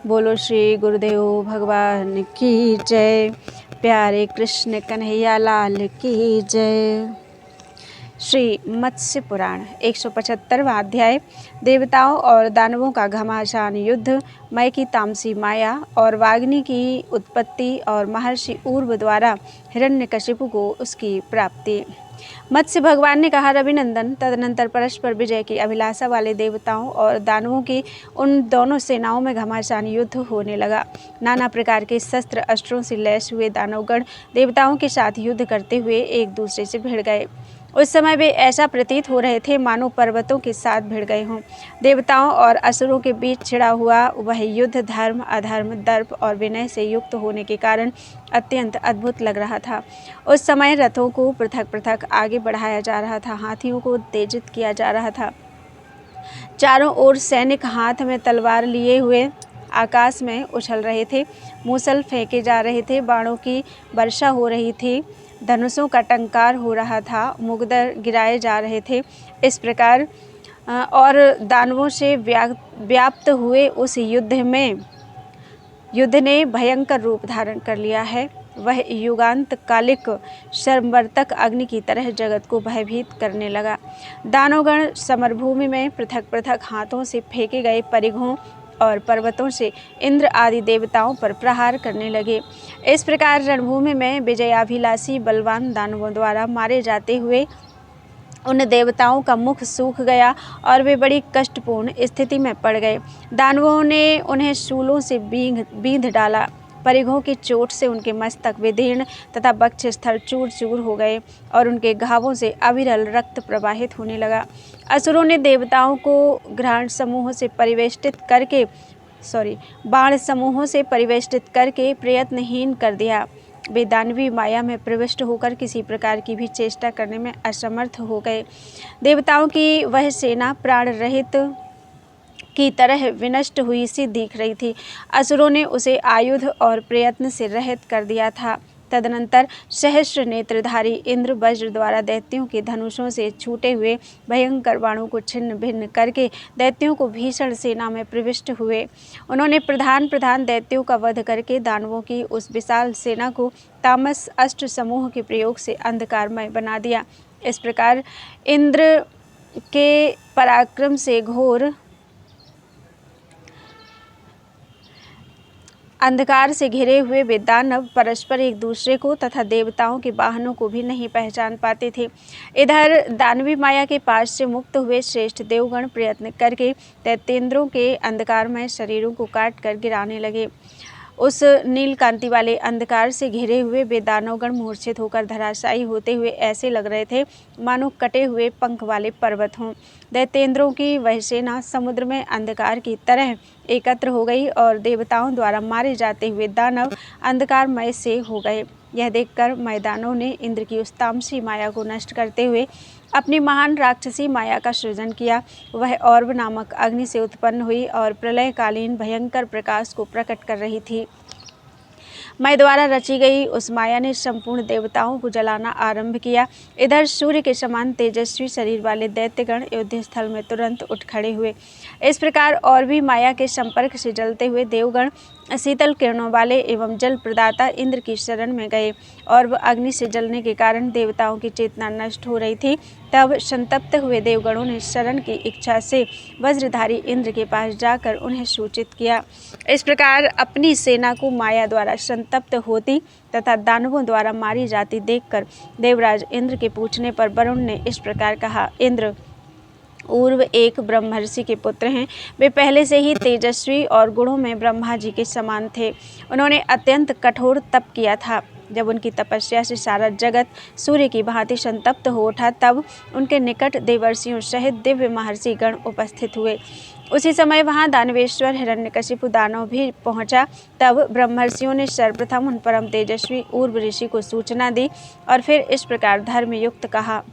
बोलो श्री गुरुदेव भगवान की जय। प्यारे कृष्ण कन्हैया लाल की जय। श्री मत्स्य पुराण 175वां अध्याय। देवताओं और दानवों का घमासान युद्ध, मय की तामसी माया और वाग्नि की उत्पत्ति और महर्षि ऊर्व द्वारा हिरण्यकशिपु को उसकी प्राप्ति। मत्स्य भगवान ने कहा, रविनंदन, तदनंतर परस्पर विजय की अभिलाषा वाले देवताओं और दानवों की उन दोनों सेनाओं में घमासान युद्ध होने लगा। नाना प्रकार के शस्त्र अस्त्रों से लैस हुए दानवगण देवताओं के साथ युद्ध करते हुए एक दूसरे से भिड़ गए। उस समय वे ऐसा प्रतीत हो रहे थे मानो पर्वतों के साथ भिड़ गए हों। देवताओं और असुरों के बीच छिड़ा हुआ वह युद्ध धर्म, अधर्म, दर्प और विनय से युक्त होने के कारण अत्यंत अद्भुत लग रहा था। उस समय रथों को पृथक पृथक आगे बढ़ाया जा रहा था, हाथियों को उत्तेजित किया जा रहा था। चारों ओर सैनिक हाथ में तलवार लिए हुए आकाश में उछल रहे थे, मूसल फेंके जा रहे थे, बाणों की वर्षा हो रही थी, धनुषों का टंकार हो रहा था, मुगदर गिराए जा रहे थे। इस प्रकार और दानवों से व्याप्त हुए उस युद्ध ने भयंकर रूप धारण कर लिया है। वह युगांत कालिक शर्मवर्तक अग्नि की तरह जगत को भयभीत करने लगा। दानवगण समरभूमि में पृथक पृथक हाथों से फेंके गए परिघों और पर्वतों से इंद्र आदि देवताओं पर प्रहार करने लगे। इस प्रकार रणभूमि में विजयाभिलाषी बलवान दानवों द्वारा मारे जाते हुए उन देवताओं का मुख सूख गया और वे बड़ी कष्टपूर्ण स्थिति में पड़ गए। दानवों ने उन्हें शूलों से बींध डाला। परिघों की चोट से उनके मस्तक विदीर्ण तथा वक्षस्थल चूर चूर हो गए और उनके घावों से अविरल रक्त प्रवाहित होने लगा। असुरों ने देवताओं को बाण समूहों से परिवेष्टित करके प्रयत्नहीन कर दिया। वे दानवी माया में प्रविष्ट होकर किसी प्रकार की भी चेष्टा करने में असमर्थ हो गए। देवताओं की वह सेना प्राण रहित की तरह विनष्ट हुई सी दिख रही थी। असुरों ने उसे आयुध और प्रयत्न से रहित कर दिया था। तदनंतर सहस्र नेत्रधारी इंद्र वज्र द्वारा दैत्यों के धनुषों से छूटे हुए भयंकर बाणों को छिन्न भिन्न करके दैत्यों को भीषण सेना में प्रविष्ट हुए। उन्होंने प्रधान दैत्यों का वध करके दानवों की उस विशाल सेना को तामस अष्ट समूह के प्रयोग से अंधकारमय बना दिया। इस प्रकार इंद्र के पराक्रम से घोर अंधकार से घिरे हुए वे दानव परस्पर एक दूसरे को तथा देवताओं के वाहनों को भी नहीं पहचान पाते थे। इधर दानवी माया के पास से मुक्त हुए श्रेष्ठ देवगण प्रयत्न करके दैत्येंद्रों के अंधकारमय शरीरों को काट कर गिराने लगे। उस नील कांति वाले अंधकार से घिरे हुए वे दानवगण मूर्छित होकर धराशायी होते हुए ऐसे लग रहे थे मानो कटे हुए पंख वाले पर्वत हों। दैत्येंद्रों की वह सेना समुद्र में अंधकार की तरह एकत्र हो गई और देवताओं द्वारा मारे जाते हुए दानव अंधकारमय से हो गए। यह देखकर मैदानों ने इंद्र की उस तामसी माया को नष्ट करते हुए अपनी महान राक्षसी माया का सृजन किया। वह और्व नामक अग्नि से उत्पन्न हुई और प्रलयकालीन भयंकर प्रकाश को प्रकट कर रही थी। मैं द्वारा रची गई उस माया ने संपूर्ण देवताओं को जलाना आरंभ किया। इधर सूर्य के समान तेजस्वी शरीर वाले दैत्यगण युद्ध स्थल में तुरंत उठ खड़े हुए। इस प्रकार और भी माया के संपर्क से जलते हुए देवगण शीतल किरणों वाले एवं जल प्रदाता इंद्र की शरण में गए और वह अग्नि से जलने के कारण देवताओं की चेतना नष्ट हो रही थी। तब संतप्त हुए देवगणों ने शरण की इच्छा से वज्रधारी इंद्र के पास जाकर उन्हें सूचित किया। इस प्रकार अपनी सेना को माया द्वारा संतप्त होती तथा दानवों द्वारा मारी जाती देखकर देवराज इंद्र के पूछने पर वरुण ने इस प्रकार कहा, इंद्र, ऊर्व एक ब्रह्मर्षि के पुत्र हैं। वे पहले से ही तेजस्वी और गुणों में ब्रह्मा जी के समान थे। उन्होंने अत्यंत कठोर तप किया था। जब उनकी तपस्या से सारा जगत सूर्य की भांति संतप्त हो उठा तब उनके निकट देवर्षियों सहित दिव्य महर्षि गण उपस्थित हुए। उसी समय वहां दानवेश्वर हिरण्यकशिपु दानव भी पहुंचा। तब ब्रह्मर्षियों ने सर्वप्रथम उन परम तेजस्वी ऊर्व ऋषि को सूचना दी और फिर इस प्रकार धर्मयुक्त कहा,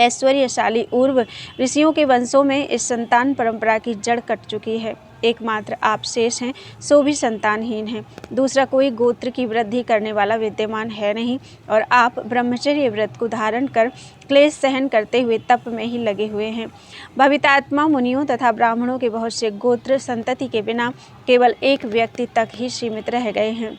ऐश्वर्यशाली ऊर्व ऋषियों के वंशों में इस संतान परंपरा की जड़ कट चुकी है। एकमात्र आप शेष हैं, सो भी संतानहीन हैं। दूसरा कोई गोत्र की वृद्धि करने वाला विद्यमान है नहीं, और आप ब्रह्मचर्य व्रत को धारण कर क्लेश सहन करते हुए तप में ही लगे हुए हैं। भवितात्मा मुनियों तथा ब्राह्मणों के बहुत से गोत्र संतति के बिना केवल एक व्यक्ति तक ही सीमित रह गए हैं।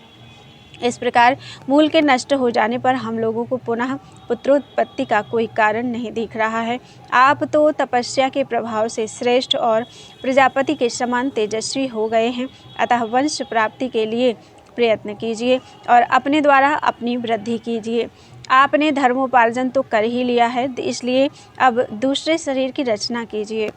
इस प्रकार मूल के नष्ट हो जाने पर हम लोगों को पुनः पुत्रोत्पत्ति का कोई कारण नहीं दिख रहा है। आप तो तपस्या के प्रभाव से श्रेष्ठ और प्रजापति के समान तेजस्वी हो गए हैं, अतः वंश प्राप्ति के लिए प्रयत्न कीजिए और अपने द्वारा अपनी वृद्धि कीजिए। आपने धर्मोपार्जन तो कर ही लिया है, इसलिए अब दूसरे शरीर की रचना कीजिए,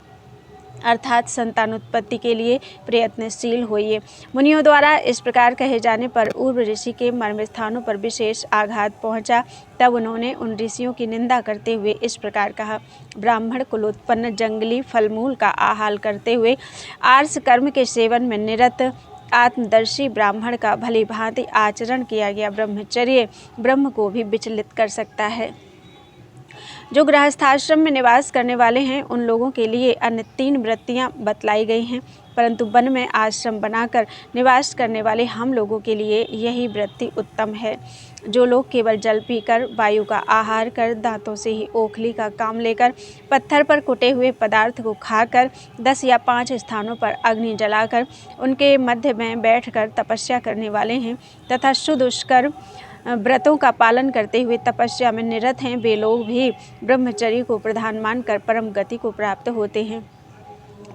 अर्थात संतानोत्पत्ति के लिए प्रयत्नशील होइए। मुनियों द्वारा इस प्रकार कहे जाने पर उर्व ऋषि के मर्म स्थानों पर विशेष आघात पहुंचा। तब उन्होंने उन ऋषियों की निंदा करते हुए इस प्रकार कहा, ब्राह्मण कुलोत्पन्न जंगली फलमूल का आहार करते हुए आर्ष कर्म के सेवन में निरत आत्मदर्शी ब्राह्मण का भली भांति आचरण किया गया ब्रह्मचर्य ब्रह्म को भी विचलित कर सकता है। जो गृहस्थाश्रम में निवास करने वाले हैं उन लोगों के लिए अन्य 3 वृत्तियां बतलाई गई हैं, परंतु वन में आश्रम बनाकर निवास करने वाले हम लोगों के लिए यही वृत्ति उत्तम है। जो लोग केवल जल पीकर, वायु का आहार कर, दांतों से ही ओखली का काम लेकर, पत्थर पर कुटे हुए पदार्थ को खाकर, 10 या 5 स्थानों पर अग्नि जलाकर उनके मध्य में बैठकर तपस्या करने वाले हैं तथा सुदुष्कर व्रतों का पालन करते हुए तपस्या में निरत हैं, वे लोग भी ब्रह्मचर्य को प्रधान मानकर परम गति को प्राप्त होते हैं।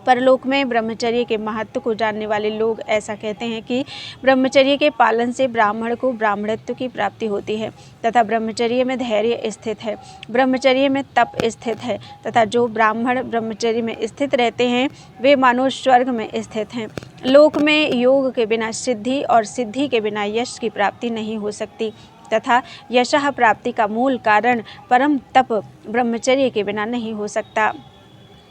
परलोक में ब्रह्मचर्य के महत्व को जानने वाले लोग ऐसा कहते हैं कि ब्रह्मचर्य के पालन से ब्राह्मण को ब्राह्मणत्व की प्राप्ति होती है तथा ब्रह्मचर्य में धैर्य स्थित है, ब्रह्मचर्य में तप स्थित है तथा जो ब्राह्मण ब्रह्मचर्य में स्थित रहते हैं वे मानो स्वर्ग में स्थित हैं। लोक में योग के बिना सिद्धि और सिद्धि के बिना यश की प्राप्ति नहीं हो सकती तथा यशः प्राप्ति का मूल कारण परम तप ब्रह्मचर्य के बिना नहीं हो सकता।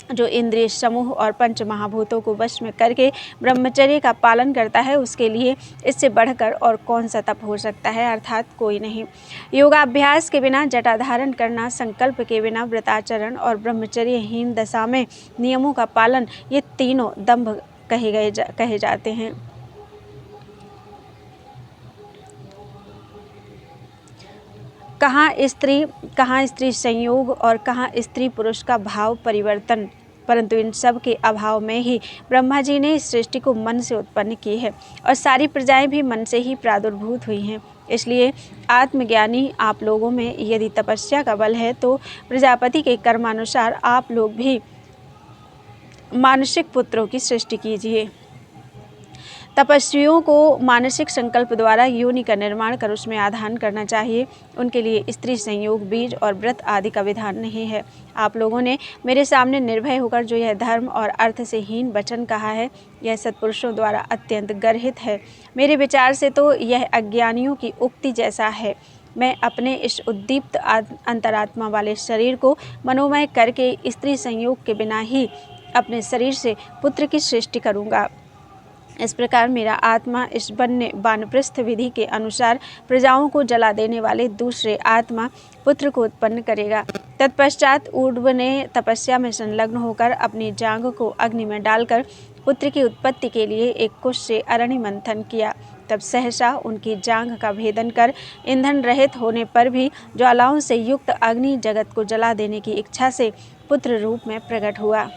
जो इंद्रिय समूह और पंच महाभूतों को वश में करके ब्रह्मचर्य का पालन करता है उसके लिए इससे बढ़कर और कौन सा तप हो सकता है, अर्थात कोई नहीं। योगाभ्यास के बिना जटा धारण करना, संकल्प के बिना व्रताचरण और ब्रह्मचर्यहीन दशा में नियमों का पालन, ये तीनों दंभ कहे जाते हैं। कहाँ स्त्री संयोग और कहाँ स्त्री पुरुष का भाव परिवर्तन, परंतु इन सब के अभाव में ही ब्रह्मा जी ने इस सृष्टि को मन से उत्पन्न की है और सारी प्रजाएं भी मन से ही प्रादुर्भूत हुई हैं। इसलिए आत्मज्ञानी आप लोगों में यदि तपस्या का बल है तो प्रजापति के कर्मानुसार आप लोग भी मानसिक पुत्रों की सृष्टि कीजिए। तपस्वियों को मानसिक संकल्प द्वारा योनि का निर्माण कर उसमें आधान करना चाहिए। उनके लिए स्त्री संयोग, बीज और व्रत आदि का विधान नहीं है। आप लोगों ने मेरे सामने निर्भय होकर जो यह धर्म और अर्थ से हीन वचन कहा है, यह सत्पुरुषों द्वारा अत्यंत गर्हित है। मेरे विचार से तो यह अज्ञानियों की उक्ति जैसा है। मैं अपने इस उद्दीप्त अंतरात्मा वाले शरीर को मनोमय करके स्त्री संयोग के बिना ही अपने शरीर से पुत्र की सृष्टि करूँगा। इस प्रकार मेरा आत्मा इस वानप्रस्थ विधि के अनुसार प्रजाओं को जला देने वाले दूसरे आत्मा पुत्र को उत्पन्न करेगा। तत्पश्चात ऊर्ध्व ने तपस्या में संलग्न होकर अपनी जांघ को अग्नि में डालकर पुत्र की उत्पत्ति के लिए एक कुश से अरणि मंथन किया। तब सहसा उनकी जांघ का भेदन कर ईंधन रहित होने पर भी ज्वालाओं से युक्त अग्नि जगत को जला देने की इच्छा से पुत्र रूप में प्रकट हुआ।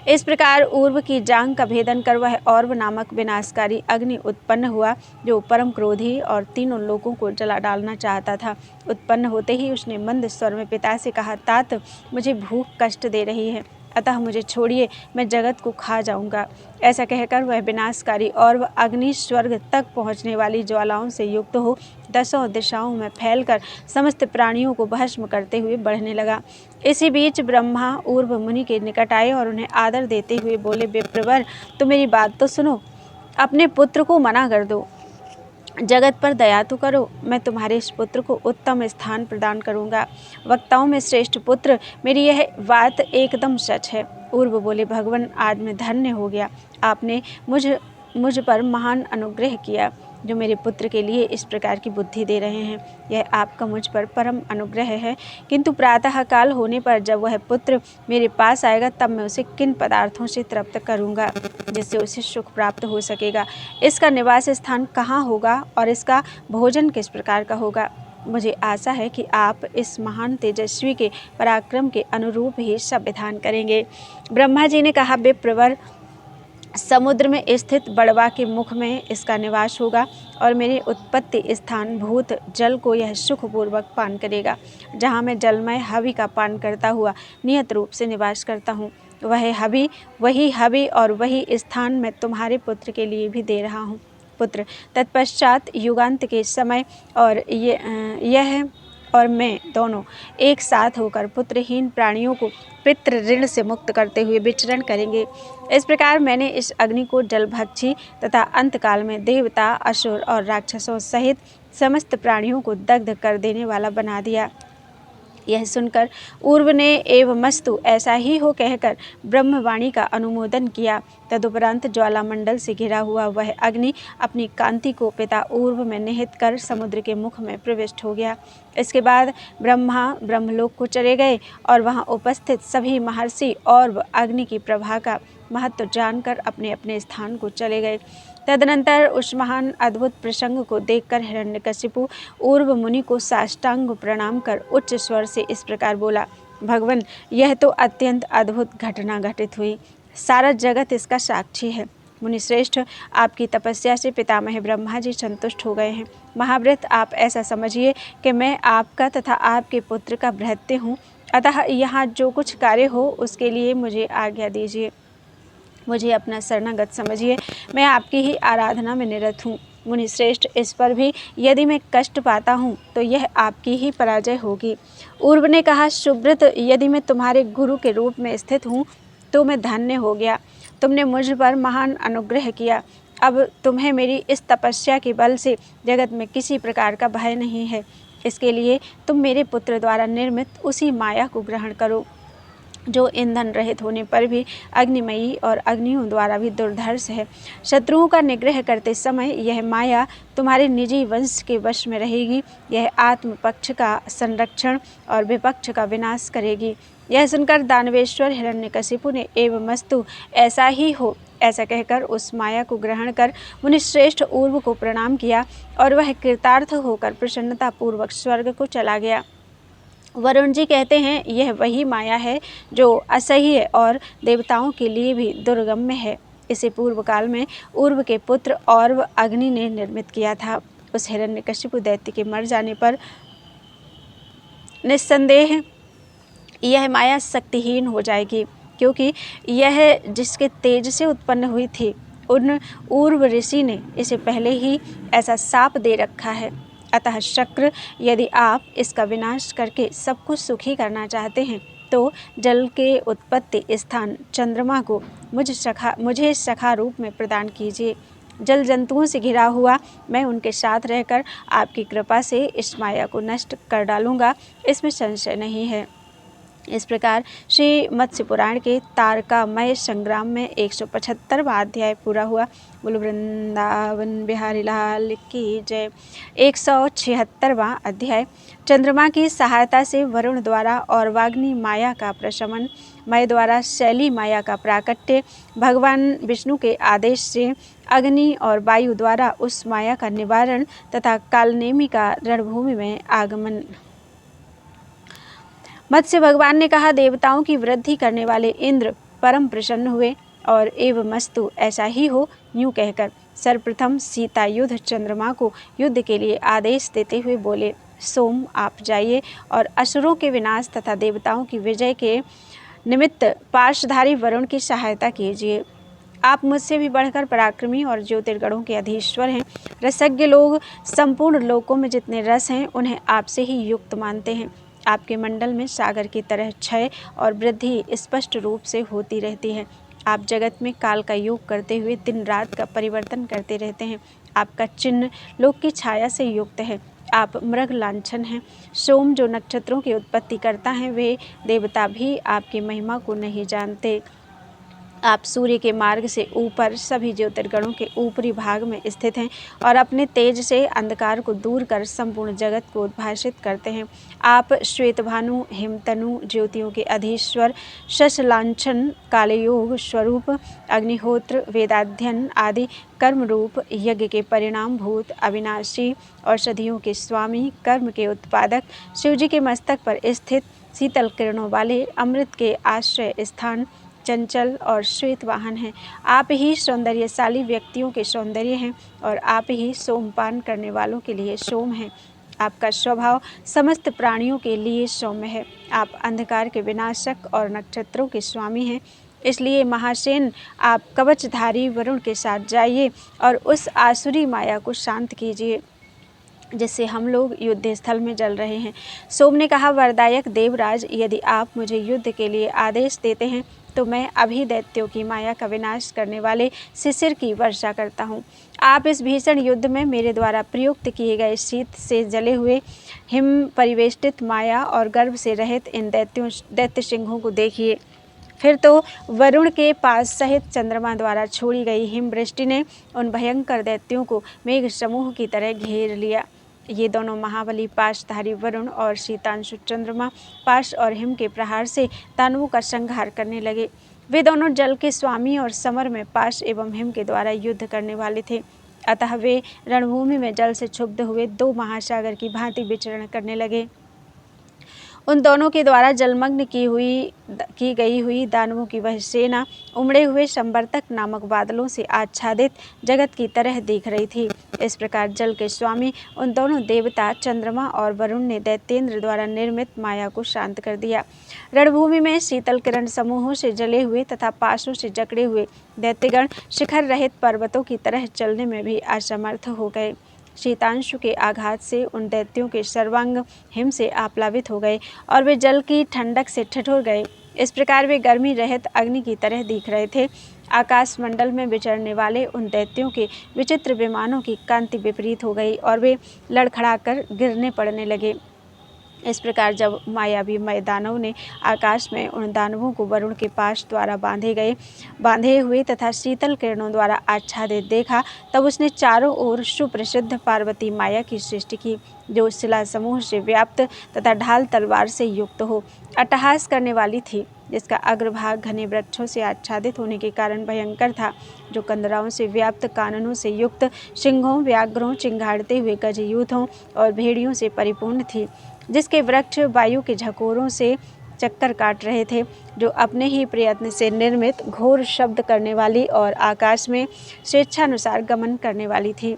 इस प्रकार ऊर्व की जांघ का भेदन कर वह और्व नामक विनाशकारी अग्नि उत्पन्न हुआ, जो परम क्रोधी और तीनों लोगों को जला डालना चाहता था। उत्पन्न होते ही उसने मंद स्वर में पिता से कहा, तात, मुझे भूख कष्ट दे रही है, अतः मुझे छोड़िए, मैं जगत को खा जाऊंगा। ऐसा कहकर वह विनाशकारी और वह अग्नि स्वर्ग तक पहुंचने वाली ज्वालाओं से युक्त हो 10 दिशाओं में फैलकर समस्त प्राणियों को भस्म करते हुए बढ़ने लगा। इसी बीच ब्रह्मा ऊर्व मुनि के निकट आए और उन्हें आदर देते हुए बोले, विप्रवर, तो मेरी बात तो सुनो, अपने पुत्र को मना कर दो, जगत पर दया तो करो, मैं तुम्हारे इस पुत्र को उत्तम स्थान प्रदान करूंगा। वक्ताओं में श्रेष्ठ पुत्र, मेरी यह बात एकदम सच है। ऊर्व बोले, भगवान, आज मैं धन्य हो गया, आपने मुझ पर महान अनुग्रह किया। जो मेरे पुत्र के लिए इस प्रकार की बुद्धि दे रहे हैं। यह आपका मुझ पर परम अनुग्रह है, किंतु प्रातः काल होने पर जब वह पुत्र मेरे पास आएगा तब मैं उसे किन पदार्थों से तृप्त करूँगा जिससे उसे सुख प्राप्त हो सकेगा। इसका निवास स्थान कहाँ होगा और इसका भोजन किस प्रकार का होगा। मुझे आशा है कि आप इस महान तेजस्वी के पराक्रम के अनुरूप ही सब विधान करेंगे। ब्रह्मा जी ने कहा, विप्रवर, समुद्र में स्थित बड़वा के मुख में इसका निवास होगा और मेरे उत्पत्ति स्थान भूत जल को यह सुखपूर्वक पान करेगा। जहाँ मैं जलमय हवि का पान करता हुआ नियत रूप से निवास करता हूँ, वही हवि और वही स्थान मैं तुम्हारे पुत्र के लिए भी दे रहा हूँ। पुत्र, तत्पश्चात युगांत के समय और यह और मैं दोनों एक साथ होकर पुत्रहीन प्राणियों को पितृ ऋण से मुक्त करते हुए विचरण करेंगे। इस प्रकार मैंने इस अग्नि को जलभक्षी तथा अंतकाल में देवता, असुर और राक्षसों सहित समस्त प्राणियों को दग्ध कर देने वाला बना दिया। यह सुनकर उर्व ने एवमस्तु ऐसा ही हो कहकर ब्रह्मवाणी का अनुमोदन किया। तदुपरांत ज्वालामंडल से घिरा हुआ वह अग्नि अपनी कांति को पिता उर्व में निहित कर समुद्र के मुख में प्रविष्ट हो गया। इसके बाद ब्रह्मा ब्रह्मलोक को चले गए और वहां उपस्थित सभी महर्षि और अग्नि की प्रभा का महत्व जानकर अपने अपने स्थान को चले गए। तदनंतर उस महान अद्भुत प्रसंग को देखकर हिरण्यकशिपु उर्व मुनि को साष्टांग प्रणाम कर उच्च स्वर से इस प्रकार बोला, भगवान, यह तो अत्यंत अद्भुत घटना घटित हुई। सारा जगत इसका साक्षी है। मुनिश्रेष्ठ, आपकी तपस्या से पितामह ब्रह्मा जी संतुष्ट हो गए हैं। महाव्रत, आप ऐसा समझिए कि मैं आपका तथा आपके पुत्र का भृत्य हूँ, अतः यहाँ जो कुछ कार्य हो उसके लिए मुझे आज्ञा दीजिए। मुझे अपना शरणागत समझिए, मैं आपकी ही आराधना में निरत हूँ। मुनिश्रेष्ठ, इस पर भी यदि मैं कष्ट पाता हूँ तो यह आपकी ही पराजय होगी। उर्व ने कहा, सुब्रत, यदि मैं तुम्हारे गुरु के रूप में स्थित हूँ तो मैं धन्य हो गया। तुमने मुझ पर महान अनुग्रह किया। अब तुम्हें मेरी इस तपस्या के बल से जगत में किसी प्रकार का भय नहीं है। इसके लिए तुम मेरे पुत्र द्वारा निर्मित उसी माया को ग्रहण करो जो ईंधन रहित होने पर भी अग्निमयी और अग्नियों द्वारा भी दुर्धर्ष है। शत्रुओं का निग्रह करते समय यह माया तुम्हारे निजी वंश के वश में रहेगी। यह आत्म पक्ष का संरक्षण और विपक्ष का विनाश करेगी। यह सुनकर दानवेश्वर हिरण्यकशिपु ने एवमस्तु ऐसा ही हो ऐसा कहकर उस माया को ग्रहण कर मुनिश्रेष्ठ उर्व को प्रणाम किया और वह कृतार्थ होकर प्रसन्नतापूर्वक स्वर्ग को चला गया। वरुण जी कहते हैं, यह वही माया है जो असह्य और देवताओं के लिए भी दुर्गम्य है। इसे पूर्व काल में उर्व के पुत्र और्व अग्नि ने निर्मित किया था। उस हिरण्यकशिपु दैत्य के मर जाने पर निस्संदेह यह माया शक्तिहीन हो जाएगी, क्योंकि यह जिसके तेज से उत्पन्न हुई थी, उन उर्व ऋषि ने इसे पहले ही ऐसा शाप दे रखा है। अतः शक्र, यदि आप इसका विनाश करके सब कुछ सुखी करना चाहते हैं तो जल के उत्पत्ति स्थान चंद्रमा को मुझे सखा रूप में प्रदान कीजिए। जल जंतुओं से घिरा हुआ मैं उनके साथ रहकर आपकी कृपा से इस माया को नष्ट कर डालूंगा, इसमें संशय नहीं है। इस प्रकार श्री मत्स्य पुराण के तारकामय संग्राम में 175वां अध्याय पूरा हुआ। बोलो वृंदावन बिहारी लाल की जय। 176वां अध्याय चंद्रमा की सहायता से वरुण द्वारा और वाग्नि माया का प्रशमन, मय द्वारा शैली माया का प्राकट्य, भगवान विष्णु के आदेश से अग्नि और वायु द्वारा उस माया का निवारण तथा कालनेमी का रणभूमि में आगमन। मत्स्य भगवान ने कहा, देवताओं की वृद्धि करने वाले इंद्र परम प्रसन्न हुए और एवमस्तु ऐसा ही हो यूँ कहकर सर्वप्रथम सीता युद्ध चंद्रमा को युद्ध के लिए आदेश देते हुए बोले, सोम, आप जाइए और असुरों के विनाश तथा देवताओं की विजय के निमित्त पाशधारी वरुण की सहायता कीजिए। आप मुझसे भी बढ़कर पराक्रमी और ज्योतिर्गणों के अधीश्वर हैं। रसज्ञ लोग संपूर्ण लोकों में जितने रस हैं उन्हें आपसे ही युक्त मानते हैं। आपके मंडल में सागर की तरह क्षय और वृद्धि स्पष्ट रूप से होती रहती है। आप जगत में काल का योग करते हुए दिन रात का परिवर्तन करते रहते हैं। आपका चिन्ह लोक की छाया से युक्त है। आप मृग लांछन हैं। सोम, जो नक्षत्रों की उत्पत्ति करता है, वे देवता भी आपकी महिमा को नहीं जानते। आप सूर्य के मार्ग से ऊपर सभी ज्योतिर्गणों के ऊपरी भाग में स्थित हैं और अपने तेज से अंधकार को दूर कर संपूर्ण जगत को उद्भाषित करते हैं। आप श्वेतभानु, हिमतनु, ज्योतियों के अधीश्वर, शशलांछन, कालयोग स्वरूप, अग्निहोत्र, वेदाध्ययन आदि कर्म रूप, यज्ञ के परिणाम भूत, अविनाशी, औषधियों के स्वामी, कर्म के उत्पादक, शिवजी के मस्तक पर स्थित शीतल किरणों वाले, अमृत के आश्रय स्थान, चंचल और श्वेत वाहन हैं। आप ही सौंदर्यशाली व्यक्तियों के सौंदर्य हैं और आप ही सोमपान करने वालों के लिए सोम हैं। आपका स्वभाव समस्त प्राणियों के लिए सौम्य है। आप अंधकार के विनाशक और नक्षत्रों के स्वामी हैं। इसलिए महासेन, आप कवचधारी वरुण के साथ जाइए और उस आसुरी माया को शांत कीजिए जिससे हम लोग युद्ध स्थल में जल रहे हैं। सोम ने कहा, वरदायक देवराज, यदि आप मुझे युद्ध के लिए आदेश देते हैं तो मैं अभी दैत्यों की माया का विनाश करने वाले शिशिर की वर्षा करता हूँ। आप इस भीषण युद्ध में मेरे द्वारा प्रयुक्त किए गए शीत से जले हुए, हिम परिवेष्टित माया और गर्भ से रहित इन दैत्य सिंहों को देखिए। फिर तो वरुण के पास सहित चंद्रमा द्वारा छोड़ी गई हिमवृष्टि ने उन भयंकर दैत्यों को मेघ समूह की तरह घेर लिया। ये दोनों महाबली पाशधारी वरुण और शीतांशु चंद्रमा पाश और हिम के प्रहार से दानवों का संहार करने लगे। वे दोनों जल के स्वामी और समर में पाश एवं हिम के द्वारा युद्ध करने वाले थे। अतः वे रणभूमि में जल से क्षुब्ध हुए दो महासागर की भांति विचरण करने लगे। उन दोनों के द्वारा जलमग्न की गई हुई दानवों की वह सेना उमड़े हुए संवर्तक नामक बादलों से आच्छादित जगत की तरह दिख रही थी। इस प्रकार जल के स्वामी उन दोनों देवता चंद्रमा और वरुण ने दैत्येंद्र द्वारा निर्मित माया को शांत कर दिया। रणभूमि में शीतल किरण समूहों से जले हुए तथा पाशों से जकड़े हुए दैत्यगण शिखर रहित पर्वतों की तरह चलने में भी असमर्थ हो गए। शीतांशु के आघात से उन दैत्यों के सर्वांग हिम से आप्लावित हो गए और वे जल की ठंडक से ठिठुर गए। इस प्रकार वे गर्मी रहित अग्नि की तरह दिख रहे थे। आकाश मंडल में विचरने वाले उन दैत्यों के विचित्र विमानों की कांति विपरीत हो गई और वे लड़खड़ाकर गिरने पड़ने लगे। इस प्रकार जब मायावी दानव ने आकाश में उन दानवों को वरुण के पाश द्वारा बांधे हुए तथा शीतल किरणों द्वारा आच्छादित देखा, तब उसने चारों ओर सुप्रसिद्ध पार्वती माया की सृष्टि की, जो शिला समूह से व्याप्त तथा ढाल तलवार से युक्त हो अट्टहास करने वाली थी, जिसका अग्रभाग घने वृक्षों से आच्छादित होने के कारण भयंकर था, जो कंदराओं से व्याप्त, काननों से युक्त, सिंहों, व्याघ्रों, चिंगाड़ते हुए गजयूथों और भेड़ियों से परिपूर्ण थी, जिसके वृक्ष वायु के झकोरों से चक्कर काट रहे थे, जो अपने ही प्रयत्न से निर्मित घोर शब्द करने वाली और आकाश में स्वेच्छानुसार गमन करने वाली थी।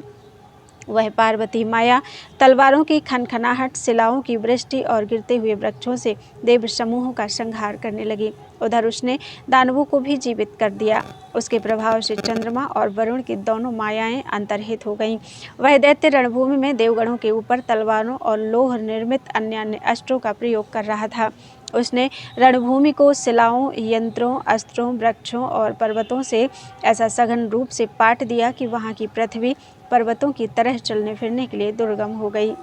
वह पार्वती माया तलवारों की खनखनाहट, शिलाओं की वृष्टि और गिरते हुए वृक्षों से देव समूहों का संहार करने लगी। उधर उसने दानवों को भी जीवित कर दिया। उसके प्रभाव से चंद्रमा और वरुण की दोनों मायाएं अंतर्हित हो गईं। वह दैत्य रणभूमि में देवगणों के ऊपर तलवारों और लोह निर्मित अन्य अन्य अस्त्रों का प्रयोग कर रहा था। उसने रणभूमि को शिलाओं, यंत्रों, अस्त्रों, वृक्षों और पर्वतों से ऐसा सघन रूप से पाट दिया कि वहाँ की पृथ्वी पर्वतों की तरह चलने फिरने के लिए दुर्गम हो गई।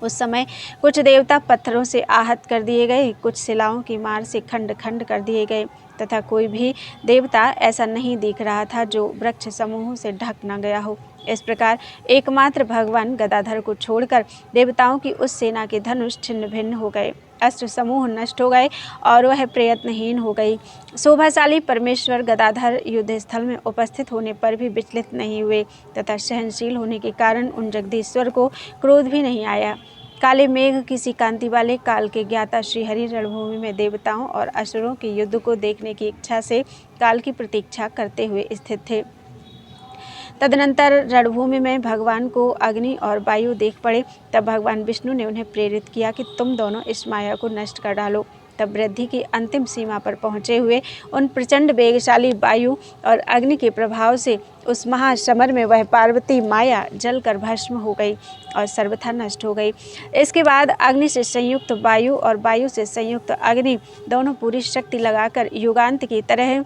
उस समय कुछ देवता पत्थरों से आहत कर दिए गए, कुछ शिलाओं की मार से खंड खंड कर दिए गए तथा कोई भी देवता ऐसा नहीं दिख रहा था जो वृक्ष समूहों से ढक न गया हो। इस प्रकार एकमात्र भगवान गदाधर को छोड़कर देवताओं की उस सेना के धनुष छिन्न भिन्न हो गए, अस्त्र समूह नष्ट हो गए और वह प्रयत्नहीन हो गई। शोभाशाली परमेश्वर गदाधर युद्ध स्थल में उपस्थित होने पर भी विचलित नहीं हुए तथा सहनशील होने के कारण उन जगदीश्वर को क्रोध भी नहीं आया। काले मेघ किसी कांति वाले काल के ज्ञाता श्रीहरि रणभूमि में देवताओं और असुरों के युद्ध को देखने की इच्छा से काल की प्रतीक्षा करते हुए स्थित थे। तदनंतर रणभूमि में भगवान को अग्नि और वायु देख पड़े। तब भगवान विष्णु ने उन्हें प्रेरित किया कि तुम दोनों इस माया को नष्ट कर डालो। तब वृद्धि की अंतिम सीमा पर पहुँचे हुए उन प्रचंड वेगशाली वायु और अग्नि के प्रभाव से उस महासमर में वह पार्वती माया जलकर भस्म हो गई और सर्वथा नष्ट हो गई। इसके बाद अग्नि से संयुक्त वायु और वायु से संयुक्त अग्नि दोनों पूरी शक्ति लगाकर युगांत की तरह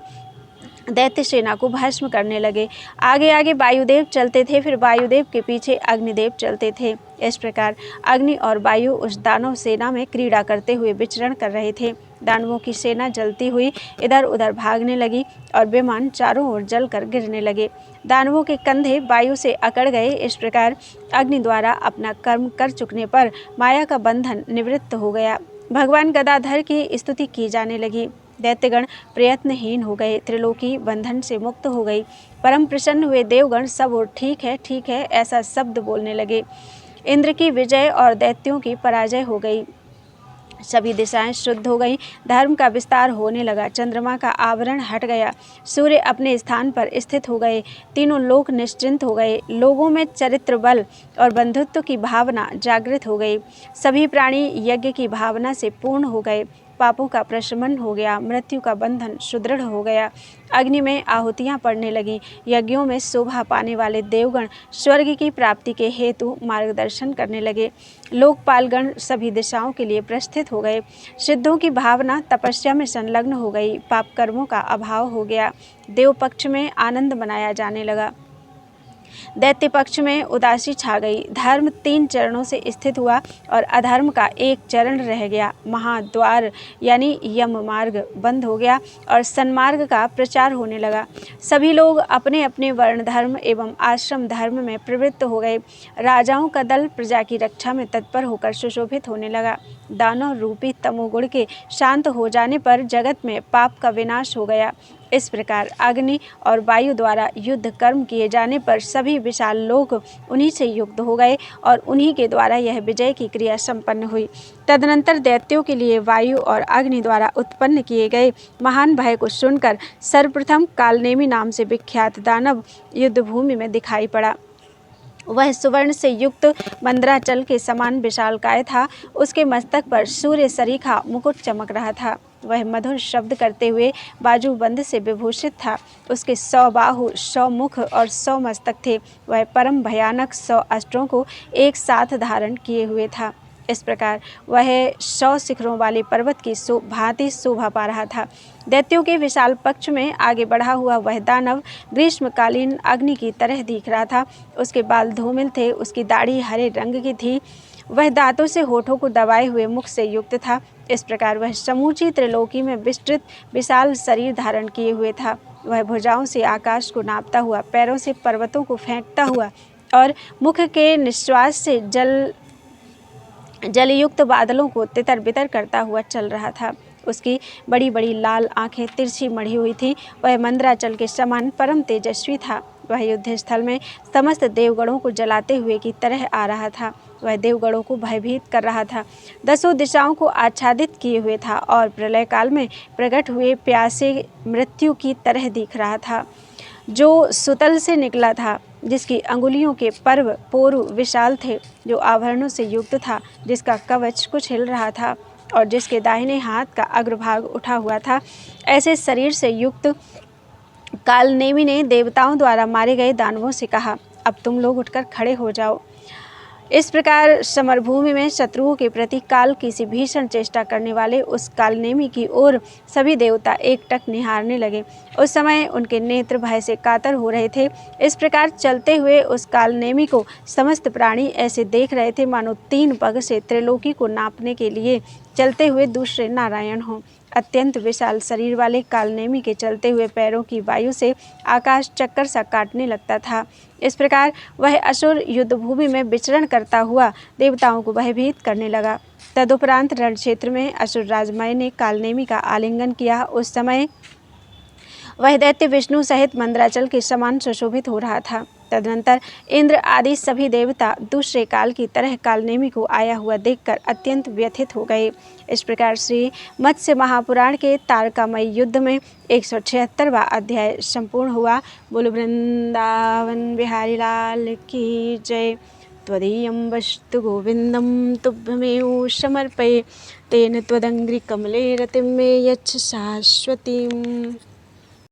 दैत्य सेना को भस्म करने लगे। आगे आगे वायुदेव चलते थे, फिर वायुदेव के पीछे अग्निदेव चलते थे। इस प्रकार अग्नि और वायु उस दानव सेना में क्रीड़ा करते हुए विचरण कर रहे थे। दानवों की सेना जलती हुई इधर उधर भागने लगी और विमान चारों ओर जलकर गिरने लगे। दानवों के कंधे वायु से अकड़ गए। इस प्रकार अग्नि द्वारा अपना कर्म कर चुकने पर माया का बंधन निवृत्त हो गया। भगवान गदाधर की स्तुति की जाने लगी। दैत्यगण प्रयत्नहीन हो गए। त्रिलोकी बंधन से मुक्त हो गई। परम प्रसन्न हुए देवगण सब और ठीक है ऐसा शब्द बोलने लगे। इंद्र की विजय और दैत्यों की पराजय हो गई। सभी दिशाएं शुद्ध हो गई। धर्म का विस्तार होने लगा। चंद्रमा का आवरण हट गया। सूर्य अपने स्थान पर स्थित हो गए। तीनों लोक निश्चिंत हो गए। लोगों में चरित्र बल और बंधुत्व की भावना जागृत हो गई। सभी प्राणी यज्ञ की भावना से पूर्ण हो गए। पापों का प्रशमन हो गया। मृत्यु का बंधन सुदृढ़ हो गया। अग्नि में आहुतियां पड़ने लगी। यज्ञों में शोभा पाने वाले देवगण स्वर्ग की प्राप्ति के हेतु मार्गदर्शन करने लगे। लोकपालगण सभी दिशाओं के लिए प्रस्थित हो गए। सिद्धों की भावना तपस्या में संलग्न हो गई। पाप कर्मों का अभाव हो गया। देव पक्ष में आनंद मनाया जाने लगा। दैत्य पक्ष में उदासी छा गई। धर्म 3 चरणों से स्थित हुआ और अधर्म का एक चरण रह गया। महाद्वार यानी यम मार्ग बंद हो गया और सन्मार्ग का प्रचार होने लगा। सभी लोग अपने अपने वर्ण धर्म एवं आश्रम धर्म में प्रवृत्त हो गए। राजाओं का दल प्रजा की रक्षा में तत्पर होकर सुशोभित होने लगा। दानव रूपी तमोगुण के शांत हो जाने पर जगत में पाप का विनाश हो गया। इस प्रकार अग्नि और वायु द्वारा युद्ध कर्म किए जाने पर सभी विशाल लोक उन्हीं से युक्त हो गए और उन्हीं के द्वारा यह विजय की क्रिया संपन्न हुई। तदनंतर दैत्यों के लिए वायु और अग्नि द्वारा उत्पन्न किए गए महान भय को सुनकर सर्वप्रथम कालनेमी नाम से विख्यात दानव युद्ध भूमि में दिखाई पड़ा। वह सुवर्ण से युक्त मंदराचल के समान विशालकाय था। उसके मस्तक पर सूर्य सरीखा मुकुट चमक रहा था। वह मधुर शब्द करते हुए बाजूबंद से विभूषित था। उसके 100 बाहु, 100 मुख और 100 मस्तक थे। वह परम भयानक 100 अस्त्रों को एक साथ धारण किए हुए था। इस प्रकार वह 100 शिखरों वाले पर्वत की भांति शोभा पा रहा था। दैत्यों के विशाल पक्ष में आगे बढ़ा हुआ वह दानव ग्रीष्मकालीन अग्नि की तरह दिख रहा था। उसके बाल धूमिल थे। उसकी दाढ़ी हरे रंग की थी। वह दांतों से होठों को दबाए हुए मुख से युक्त था। इस प्रकार वह समूची त्रिलोकी में विस्तृत विशाल शरीर धारण किए हुए था। वह भुजाओं से आकाश को नापता हुआ, पैरों से पर्वतों को फेंकता हुआ और मुख के निश्वास से जलयुक्त बादलों को तितर बितर करता हुआ चल रहा था। उसकी बड़ी बड़ी लाल आंखें तिरछी मढ़ी हुई थी। वह मंदराचल के समान परम तेजस्वी था। वह युद्ध स्थल में समस्त देवगणों को जलाते हुए की तरह आ रहा था। वह देवगणों को भयभीत कर रहा था। 10 दिशाओं को आच्छादित किए हुए था और प्रलय काल में प्रकट हुए प्यासे मृत्यु की तरह दिख रहा था, जो सुतल से निकला था, जिसकी अंगुलियों के पर्व पोरु विशाल थे, जो आभरणों से युक्त था, जिसका कवच कुछ हिल रहा था और जिसके दाहिने हाथ का अग्रभाग उठा हुआ था। ऐसे शरीर से युक्त कालनेमी ने देवताओं द्वारा मारे गए दानवों से कहा, अब तुम लोग उठकर खड़े हो जाओ। इस प्रकार समरभूमि में शत्रुओं के प्रति काल की सी भीषण चेष्टा करने वाले उस कालनेमी की ओर सभी देवता एकटक निहारने लगे। उस समय उनके नेत्र भय से कातर हो रहे थे। इस प्रकार चलते हुए उस कालनेमी को समस्त प्राणी ऐसे देख रहे थे मानो 3 पग से त्रिलोकी को नापने के लिए चलते हुए दूसरे नारायण हों। अत्यंत विशाल शरीर वाले कालनेमी के चलते हुए पैरों की वायु से आकाश चक्कर सा काटने लगता था। इस प्रकार वह असुर युद्धभूमि में विचरण करता हुआ देवताओं को भयभीत करने लगा। तदुपरांत रण क्षेत्र में असुर राजमय ने कालनेमी का आलिंगन किया। उस समय वह दैत्य विष्णु सहित मंदराचल के समान सुशोभित हो रहा था। तदनंतर इंद्र आदि सभी देवता दूसरे काल की तरह कालनेमी को आया हुआ देखकर अत्यंत व्यथित हो गए। इस प्रकार श्री मत्स्य महापुराण के तारकामय युद्ध में 176वां अध्याय संपूर्ण हुआ। बोलो वृंदावन बिहारी लाल की जय। त्वदीयं वस्तु गोविंदं तुभ्यमेव समर्पये। तेन त्वदङ्घ्रिकमले रतिं मे यच्छ शाश्वतीम्।